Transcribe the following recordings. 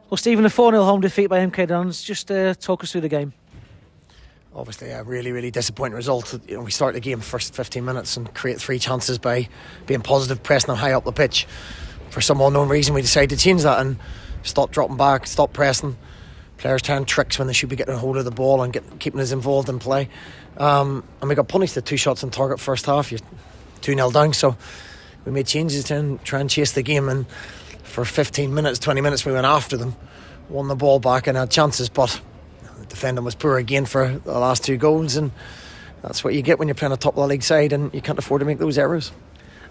Well, Stephen, a 4-0 home defeat by MK Dons. Just talk us through the game. Obviously, a really, really disappointing result. We start the game first 15 minutes and create 3 chances by being positive, pressing them high up the pitch. For some unknown reason, we decided to change that and stop dropping back, stop pressing. Players turn tricks when they should be getting a hold of the ball and keeping us involved in play. And we got punished at 2 shots on target first half. You're 2-0 down, so we made changes to try and chase the game. And for 15 minutes, 20 minutes, we went after them, won the ball back and had chances, but the defending was poor again for the last 2 goals, and that's what you get when you're playing a top of the league side, and you can't afford to make those errors.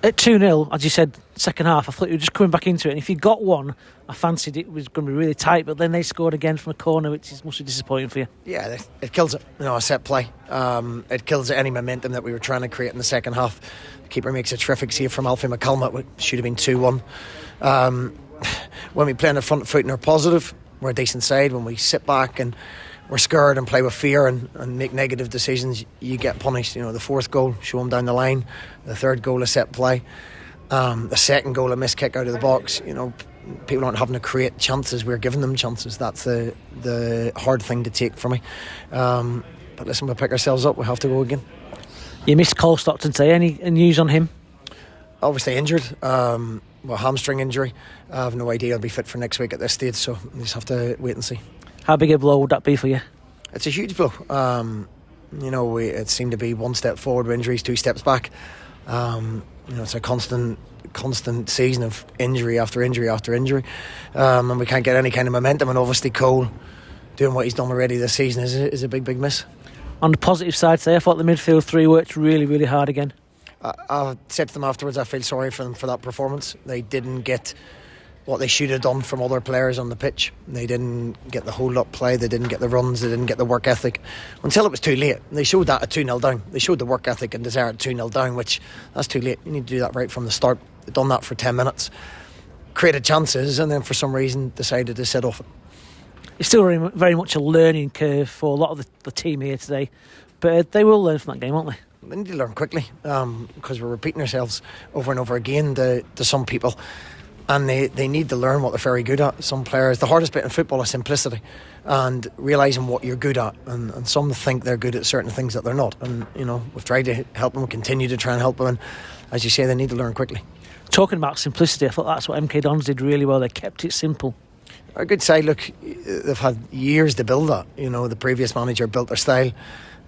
At 2-0, as you said, second half, I thought you were just coming back into it, and if you got one, I fancied it was going to be really tight, but then they scored again from a corner, which must be disappointing for you. Yeah, it kills it, a set play. It kills any momentum that we were trying to create in the second half. The keeper makes a terrific save from Alfie McCallum, which should have been 2-1. When we play on the front foot and are positive, we're a decent side. When we sit back and we're scared and play with fear and make negative decisions, you get punished. The 4th goal, show them down the line. The 3rd goal, a set play. The 2nd goal, a missed kick out of the box. People aren't having to create chances, we're giving them chances. That's the hard thing to take for me. But listen, we'll pick ourselves up, we'll have to go again. You missed Cole Stockton today. Any news on him? Obviously injured, hamstring injury. I have no idea. I'll be fit for next week at this stage, so we just have to wait and see. How big a blow would that be for you? It's a huge blow. It seemed to be 1 step forward with injuries, 2 steps back. It's a constant season of injury after injury after injury, and we can't get any kind of momentum. And obviously Cole doing what he's done already this season is a big miss. On the positive side today, I thought the midfield 3 worked really, really hard again. I said to them afterwards, I feel sorry for them for that performance. They didn't get what they should have done from other players on the pitch. They didn't get the hold-up play, they didn't get the runs, they didn't get the work ethic until it was too late. They showed that at 2-0 down. They showed the work ethic and desire at 2-0 down, which that's too late. You need to do that right from the start. They've done that for 10 minutes, created chances, and then for some reason decided to sit off it. It's still very, very much a learning curve for a lot of the team here today, but they will learn from that game, won't they? They need to learn quickly, because we're repeating ourselves over and over again to some people, and they need to learn what they're very good at. Some players, the hardest bit in football is simplicity and realising what you're good at, and some think they're good at certain things that they're not, and we've tried to help them, we continue to try and help them, and as you say, they need to learn quickly. Talking about simplicity, I thought that's what MK Dons did really well. They kept it simple. A good side, look, they've had years to build that. The previous manager built their style.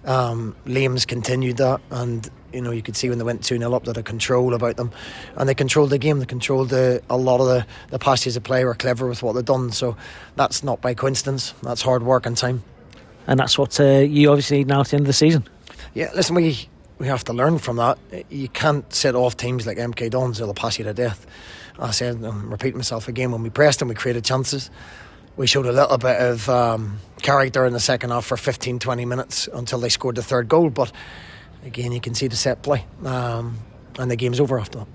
Liam's continued that, and you could see when they went 2-0 up that a control about them, and they controlled the game. They controlled a lot of the passages of play, were clever with what they've done, so that's not by coincidence. That's hard work and time, and that's what you obviously need now at the end of the season. Yeah, listen, we have to learn from that. You can't set off teams like MK Dons, they'll pass you to death. I said, I'm repeating myself again, when we pressed them, we created chances. We showed a little bit of character in the second half for 15-20 minutes until they scored the 3rd goal, but again you can see the set play, and the game's over after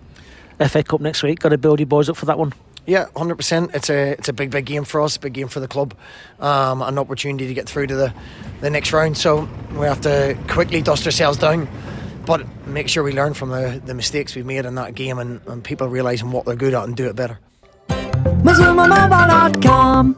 that. FA Cup next week, got to build your boys up for that one. Yeah, 100%. It's a big game for us, big game for the club, an opportunity to get through to the next round, so we have to quickly dust ourselves down, but make sure we learn from the mistakes we've made in that game, and people realising what they're good at and do it better. MazummaMobile.com